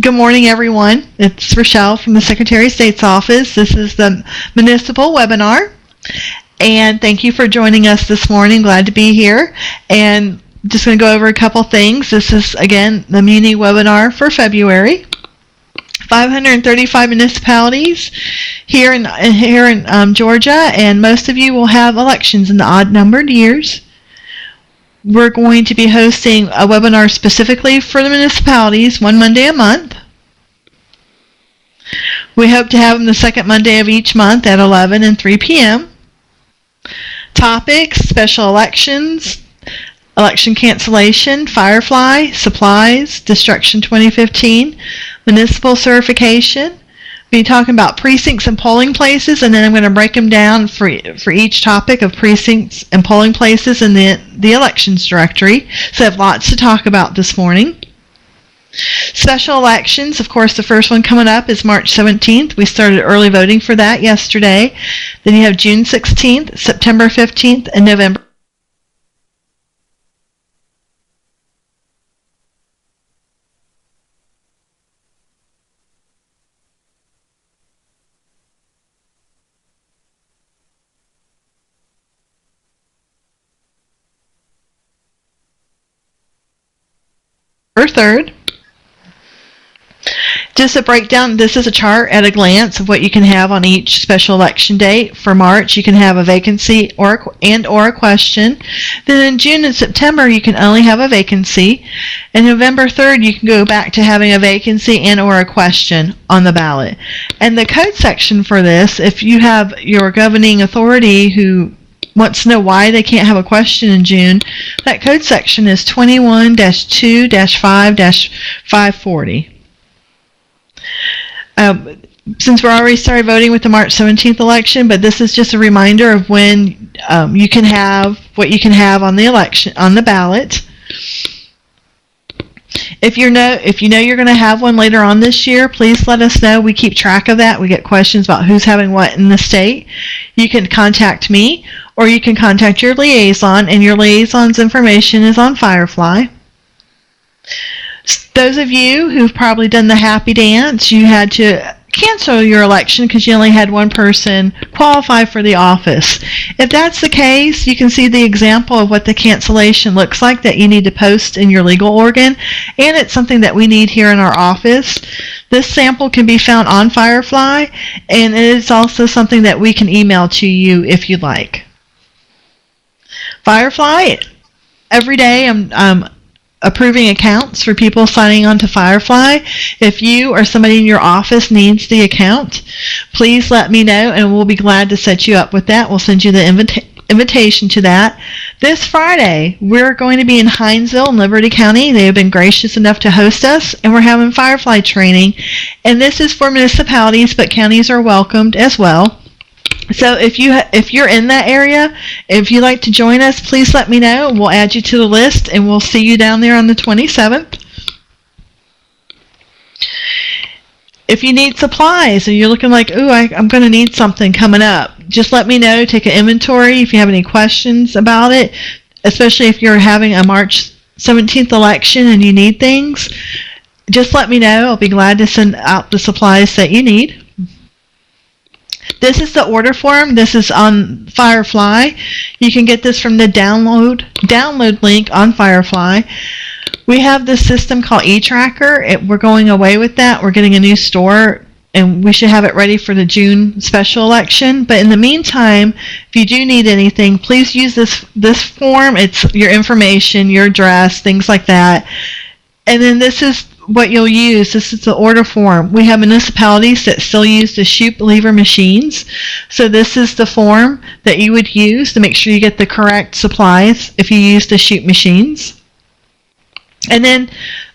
Good morning, everyone. It's Rachell from the Secretary of State's office. This is the municipal webinar, and thank you for joining us this morning. Glad to be here, and just going to go over a couple things. This is, again, the Muni webinar for February. 535 municipalities here in Georgia, and most of you will have elections in the odd-numbered years. We're going to be hosting a webinar specifically for the municipalities, one Monday a month. We hope to have them the second Monday of each month at 11 and 3 p.m. Topics: special elections, election cancellation, Firefly, supplies, Destruction 2015, Municipal Certification. We'll be talking about precincts and polling places, and then I'm going to break them down for each topic of precincts and polling places in the elections directory. So I have lots to talk about this morning. Special elections, of course, the first one coming up is March 17th. We started early voting for that yesterday. Then you have June 16th, September 15th, and November 3rd. Just a breakdown, this is a chart at a glance of what you can have on each special election date. For March, you can have a vacancy or a question. Then in June and September, you can only have a vacancy. And November 3rd, you can go back to having a vacancy and or a question on the ballot. And the code section for this, if you have your governing authority who wants to know why they can't have a question in June, that code section is 21-2-5-540. Since we're already started voting with the March 17th election, but this is just a reminder of when you can have what you can have on the election on the ballot. If you know you're going to have one later on this year, please let us know. We keep track of that. We get questions about who's having what in the state. You can contact me, or you can contact your liaison, and your liaison's information is on Firefly. Those of you who've probably done the happy dance, you had to cancel your election because you only had one person qualify for the office. If that's the case, you can see the example of what the cancellation looks like that you need to post in your legal organ, and it's something that we need here in our office. This sample can be found on Firefly, and it is also something that we can email to you if you'd like. Firefly, every day I'm approving accounts for people signing on to Firefly. If you or somebody in your office needs the account, please let me know, and we'll be glad to set you up with that. We'll send you the invitation to that. This Friday, we're going to be in Hinesville in Liberty County. They have been gracious enough to host us, and we're having Firefly training. And this is for municipalities, but counties are welcomed as well. So if you're in that area, if you'd like to join us, please let me know. We'll add you to the list, and we'll see you down there on the 27th. If you need supplies and you're looking like, ooh, I'm going to need something coming up, just let me know. Take an inventory if you have any questions about it, especially if you're having a March 17th election and you need things. Just let me know. I'll be glad to send out the supplies that you need. This is the order form. This is on Firefly. You can get this from the download link on Firefly. We have this system called eTracker. We're going away with that. We're getting a new store, and we should have it ready for the June special election. But in the meantime, if you do need anything, please use this form. It's your information, your address, things like that. And then this is what you'll use. This is the order form. We have municipalities that still use the chute lever machines. So this is the form that you would use to make sure you get the correct supplies if you use the chute machines. And then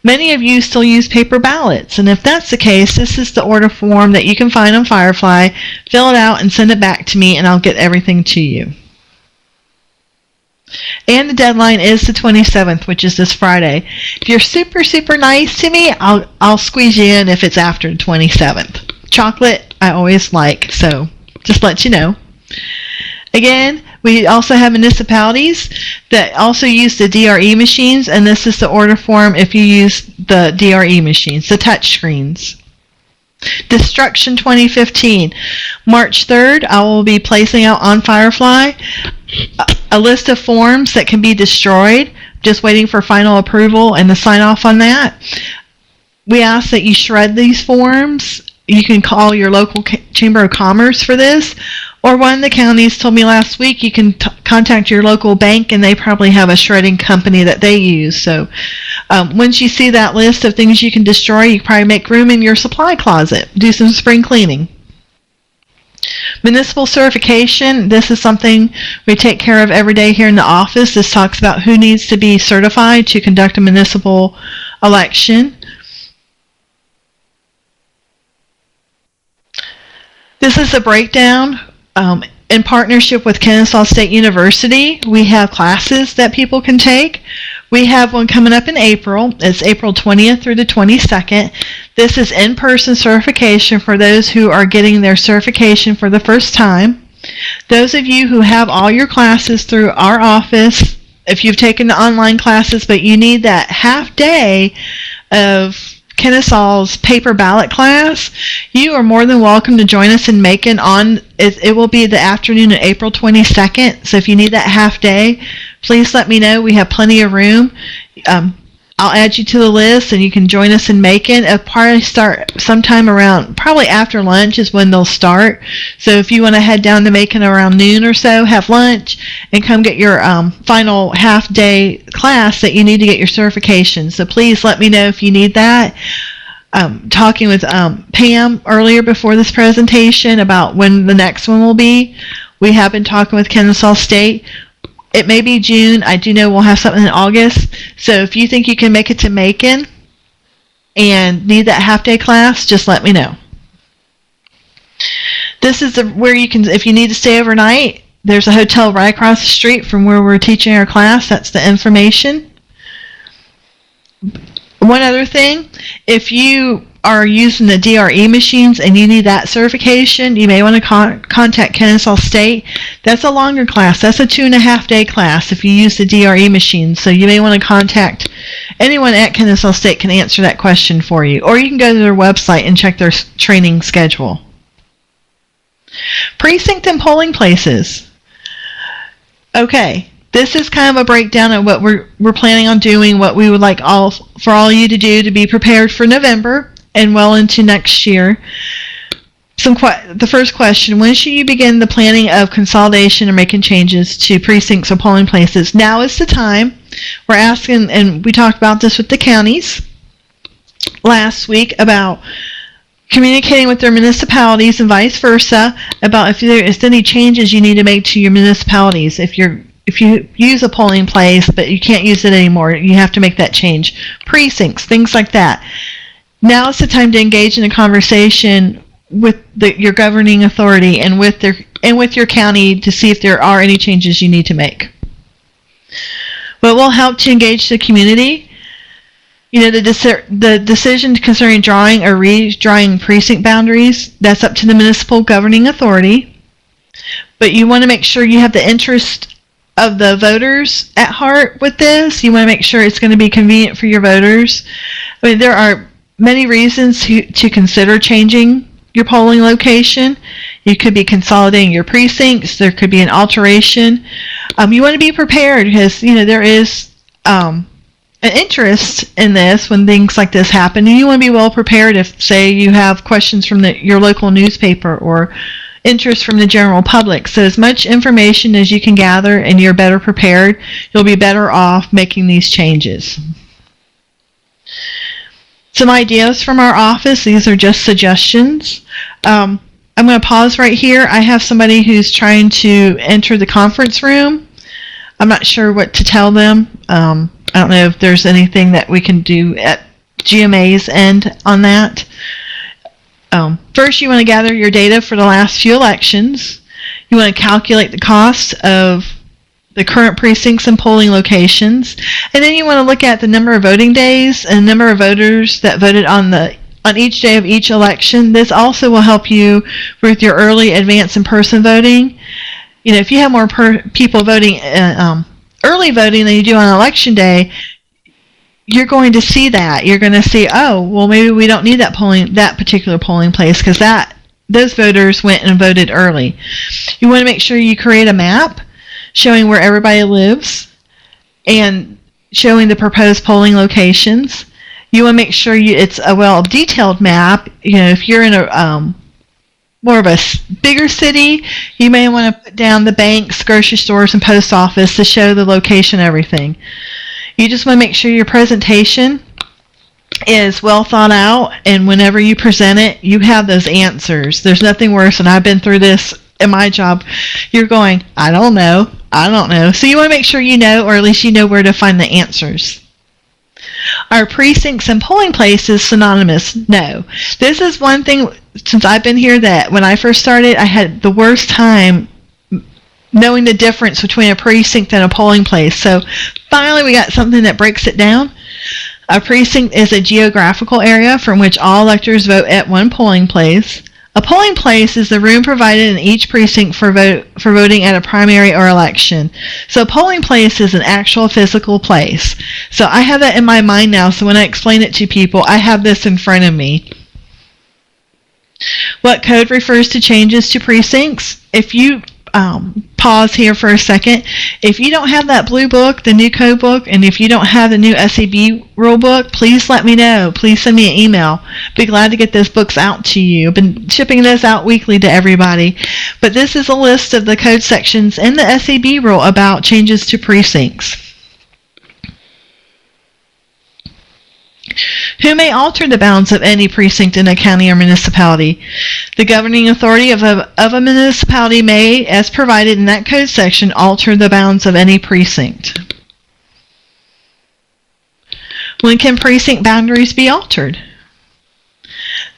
many of you still use paper ballots. And if that's the case, this is the order form that you can find on Firefly. Fill it out and send it back to me, and I'll get everything to you. And the deadline is the 27th, which is this Friday. If you're super, super nice to me, I'll squeeze you in if it's after the 27th. Chocolate, I always like, so just let you know. Again, We also have municipalities that also use the DRE machines, and this is the order form if you use the DRE machines, the touch screens. Destruction 2015. March 3rd, I will be placing out on Firefly a list of forms that can be destroyed. Just waiting for final approval and the sign off on that. We ask that you shred these forms. You can call your local Chamber of Commerce for this, or one of the counties told me last week you can contact your local bank, and they probably have a shredding company that they use. So once you see that list of things you can destroy, you can probably make room in your supply closet. Do some spring cleaning. Municipal certification, this is something we take care of every day here in the office. This talks about who needs to be certified to conduct a municipal election. This is a breakdown. In partnership with Kennesaw State University, we have classes that people can take. We have one coming up in April. It's April 20th through the 22nd. This is in-person certification for those who are getting their certification for the first time. Those of you who have all your classes through our office, if you've taken the online classes but you need that half day of Kennesaw's paper ballot class, you are more than welcome to join us in Macon on, it will be the afternoon of April 22nd. So if you need that half day, please let me know. We have plenty of room. I'll add you to the list and you can join us in Macon. It'll probably start sometime around, probably after lunch is when they'll start. So if you want to head down to Macon around noon or so, have lunch, and come get your final half-day class that you need to get your certification. So please let me know if you need that. Talking with Pam earlier before this presentation about when the next one will be. We have been talking with Kennesaw State. It may be June. I do know we'll have something in August. So if you think you can make it to Macon and need that half-day class, just let me know. This is where you can, if you need to stay overnight, there's a hotel right across the street from where we're teaching our class. That's the information. One other thing, if you are using the DRE machines and you need that certification, you may want to contact Kennesaw State. That's a longer class. That's a 2.5-day class if you use the DRE machines. So you may want to contact anyone at Kennesaw State can answer that question for you. Or you can go to their website and check their training schedule. Precinct and polling places. Okay. This is kind of a breakdown of what we're planning on doing, what we would like for all you to do to be prepared for November and well into next year. The first question, when should you begin the planning of consolidation or making changes to precincts or polling places? Now is the time. We're asking, and we talked about this with the counties last week, about communicating with their municipalities and vice versa about if there is any changes you need to make to your municipalities. If you use a polling place but you can't use it anymore, you have to make that change. Precincts, things like that. Now is the time to engage in a conversation with your governing authority and with your county to see if there are any changes you need to make. What will help to engage the community? You know, the decision concerning drawing or redrawing precinct boundaries, that's up to the municipal governing authority. But you want to make sure you have the interest of the voters at heart with this. You want to make sure it's going to be convenient for your voters. I mean, there are many reasons to consider changing your polling location. You could be consolidating your precincts. There could be an alteration. You want to be prepared because, you know, there is an interest in this when things like this happen. And you want to be well prepared if, say, you have questions from your local newspaper or interest from the general public. So as much information as you can gather and you're better prepared, you'll be better off making these changes. Some ideas from our office. These are just suggestions. I'm going to pause right here. I have somebody who's trying to enter the conference room. I'm not sure what to tell them. I don't know if there's anything that we can do at GMA's end on that. First, you want to gather your data for the last few elections. You want to calculate the cost of the current precincts and polling locations. And then you want to look at the number of voting days and the number of voters that voted on each day of each election. This also will help you with your early, advance, and person voting. if you have more people voting early voting than you do on election day, you're going to see that. You're going to see, oh, well, maybe we don't need that particular polling place because those voters went and voted early. You want to make sure you create a map showing where everybody lives and showing the proposed polling locations. You want to make sure it's a detailed map. If you're in a more of a bigger city, you may want to put down the banks, grocery stores, and post office to show the location and everything. You just want to make sure your presentation is well thought out, and whenever you present it, you have those answers. There's nothing worse, and I've been through this in my job. You're going, I don't know. So you want to make sure you know, or at least you know where to find the answers. Are precincts and polling places synonymous? No. This is one thing since I've been here that when I first started, I had the worst time knowing the difference between a precinct and a polling place. So finally we got something that breaks it down. A precinct is a geographical area from which all electors vote at one polling place. A polling place is the room provided in each precinct for voting at a primary or election. So a polling place is an actual physical place. So I have that in my mind now, so when I explain it to people, I have this in front of me. What code refers to changes to precincts? If you pause here for a second. If you don't have that blue book, the new code book, and if you don't have the new SAB rule book, please let me know. Please send me an email. Be glad to get those books out to you. I've been shipping those out weekly to everybody. But this is a list of the code sections in the SAB rule about changes to precincts. Who may alter the bounds of any precinct in a county or municipality? The governing authority of a municipality may, as provided in that code section, alter the bounds of any precinct. When can precinct boundaries be altered?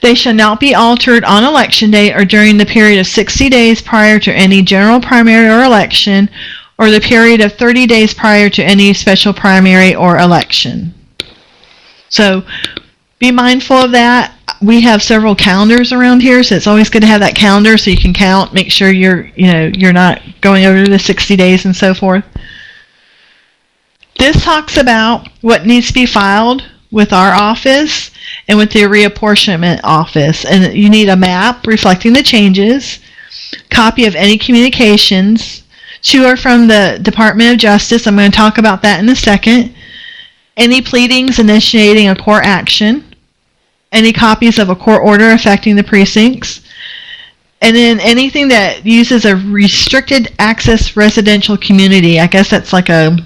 They shall not be altered on election day or during the period of 60 days prior to any general primary or election, or the period of 30 days prior to any special primary or election. So be mindful of that. We have several calendars around here, so it's always good to have that calendar so you can count, make sure you're not going over the 60 days and so forth. This talks about what needs to be filed with our office and with the reapportionment office. And you need a map reflecting the changes, copy of any communications to or from the Department of Justice. I'm going to talk about that in a second. Any pleadings initiating a court action, any copies of a court order affecting the precincts, and then anything that uses a restricted access residential community. I guess that's like a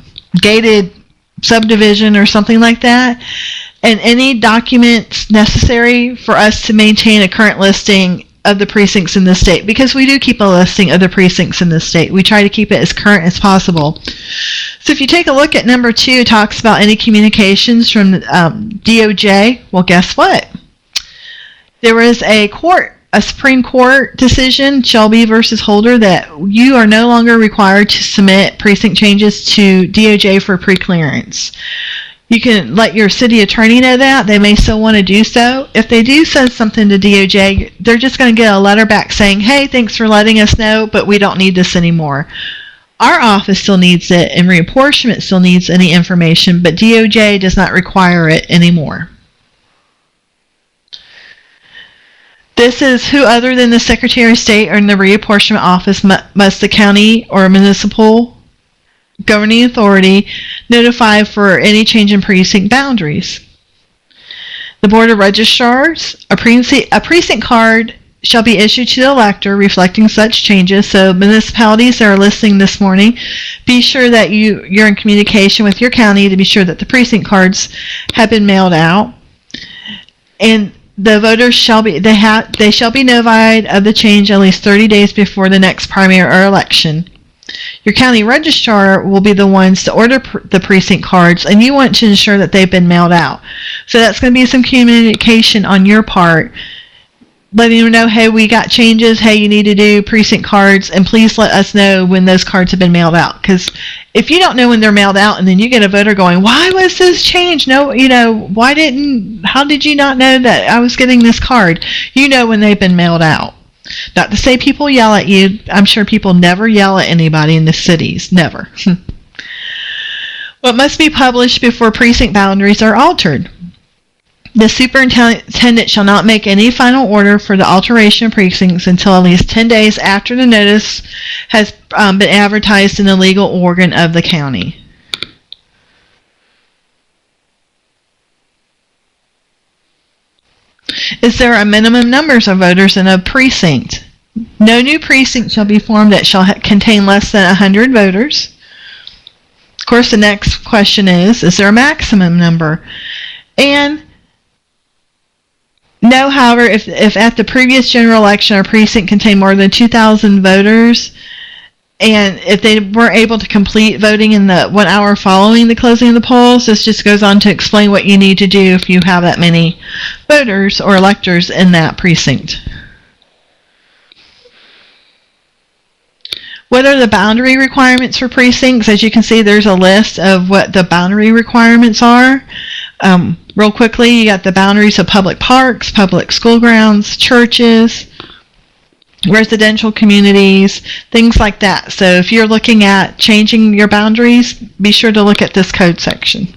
gated subdivision or something like that. And any documents necessary for us to maintain a current listing of the precincts in the state, because we do keep a listing of the precincts in the state. We try to keep it as current as possible. So if you take a look at number 2, it talks about any communications from DOJ. Well, guess what? There was a Supreme Court decision, Shelby versus Holder, that you are no longer required to submit precinct changes to DOJ for preclearance. You can let your city attorney know that. They may still want to do so. If they do send something to DOJ, they're just going to get a letter back saying, hey, thanks for letting us know, but we don't need this anymore. Our office still needs it, and reapportionment still needs any information, but DOJ does not require it anymore. This is who other than the Secretary of State or in the reapportionment office must the county or municipal governing authority notify for any change in precinct boundaries. The Board of Registrars, a precinct card shall be issued to the elector reflecting such changes. So municipalities that are listening this morning, be sure that you're in communication with your county to be sure that the precinct cards have been mailed out. And the voters shall be notified of the change at least 30 days before the next primary or election. Your county registrar will be the ones to order the precinct cards, and you want to ensure that they've been mailed out. So that's going to be some communication on your part, letting them know, hey, we got changes, hey, you need to do precinct cards, and please let us know when those cards have been mailed out. Because if you don't know when they're mailed out, and then you get a voter going, why was this changed? No, how did you not know that I was getting this card? You know when they've been mailed out. Not to say people yell at you. I'm sure people never yell at anybody in the cities. Never. What must be published before precinct boundaries are altered? The superintendent shall not make any final order for the alteration of precincts until at least 10 days after the notice has been advertised in the legal organ of the county. Is there a minimum numbers of voters in a precinct? No new precinct shall be formed that shall contain less than 100 voters. Of course, the next question is there a maximum number? And no, however, if at the previous general election a precinct contained more than 2,000 voters, and if they weren't able to complete voting in the 1 hour following the closing of the polls, this just goes on to explain what you need to do if you have that many voters or electors in that precinct. What are the boundary requirements for precincts? As you can see, there's a list of what the boundary requirements are. Real quickly, you got the boundaries of public parks, public school grounds, churches, residential communities, things like that. So if you're looking at changing your boundaries, be sure to look at this code section.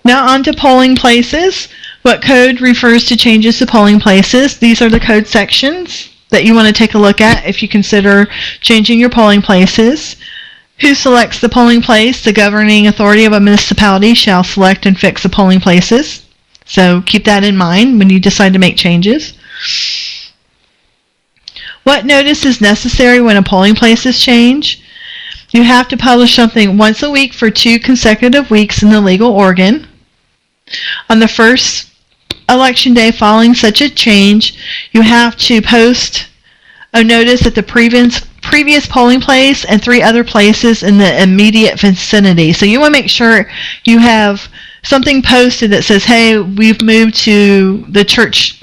Now on to polling places. What code refers to changes to polling places? These are the code sections that you want to take a look at if you consider changing your polling places. Who selects the polling place? The governing authority of a municipality shall select and fix the polling places. So keep that in mind when you decide to make changes. What notice is necessary when a polling place is changed? You have to publish something once a week for 2 consecutive weeks in the legal organ. On the first election day following such a change, you have to post a notice at the previous polling place and 3 other places in the immediate vicinity. So you want to make sure you have something posted that says, hey, we've moved to the church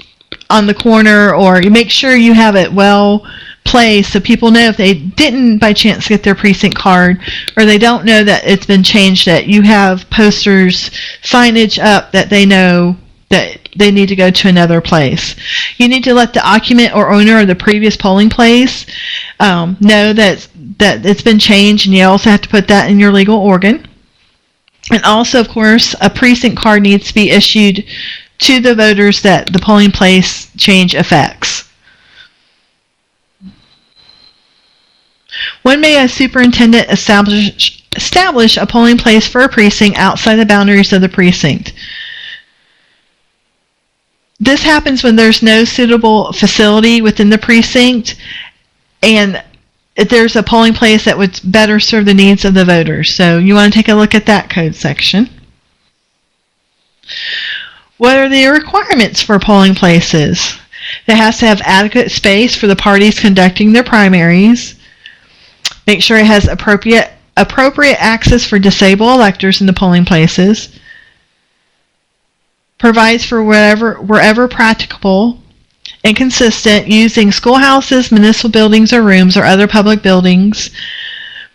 on the corner, or you make sure you have it well placed so people know if they didn't by chance get their precinct card or they don't know that it's been changed, that you have posters, signage up that they know that they need to go to another place. You need to let the occupant or owner of the previous polling place know that it's been changed, and you also have to put that in your legal organ. And also, of course, a precinct card needs to be issued to the voters that the polling place change affects. When may a superintendent establish a polling place for a precinct outside the boundaries of the precinct? This happens when there's no suitable facility within the precinct and there's a polling place that would better serve the needs of the voters. So you want to take a look at that code section. What are the requirements for polling places? It has to have adequate space for the parties conducting their primaries. Make sure it has appropriate access for disabled electors in the polling places. Provides for wherever practicable and consistent using schoolhouses, municipal buildings or rooms, or other public buildings.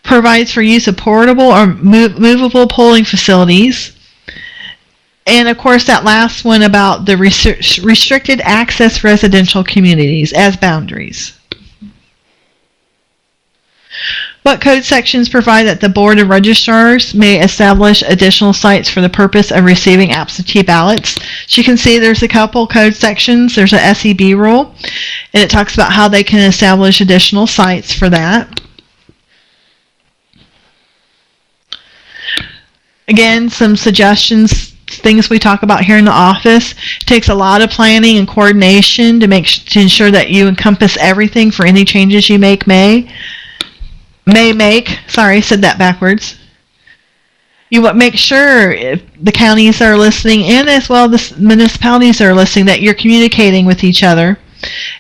Provides for use of portable or movable polling facilities. And of course that last one about the restricted access residential communities as boundaries. What code sections provide that the Board of Registrars may establish additional sites for the purpose of receiving absentee ballots? As you can see, there's a couple code sections. There's a SEB rule, and it talks about how they can establish additional sites for that. Again, some suggestions, things we talk about here in the office. It takes a lot of planning and coordination to ensure that you encompass everything for any changes you make. Sorry, I said that backwards. You want to make sure if the counties are listening and as well the municipalities are listening that you're communicating with each other.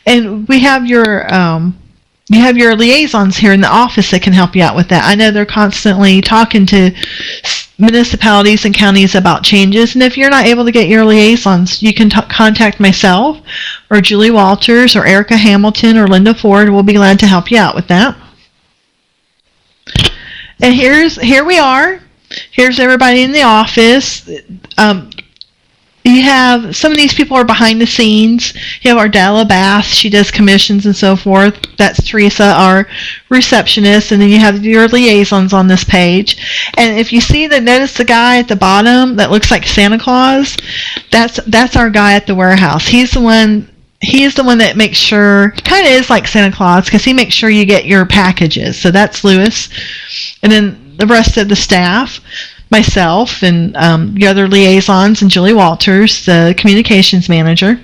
And we have your liaisons here in the office that can help you out with that. I know they're constantly talking to municipalities and counties about changes, and if you're not able to get your liaisons, you can contact myself or Julie Walters or Erica Hamilton or Linda Ford. We'll be glad to help you out with that. And here we are. Here's everybody in the office. You have some of these people are behind the scenes. You have Ardella Bass, she does commissions and so forth. That's Teresa, our receptionist, and then you have your liaisons on this page. And if you see notice the guy at the bottom that looks like Santa Claus, that's our guy at the warehouse. He is the one that makes sure, kind of is like Santa Claus, because he makes sure you get your packages. So that's Lewis. And then the rest of the staff, myself and the other liaisons, and Julie Walters, the communications manager.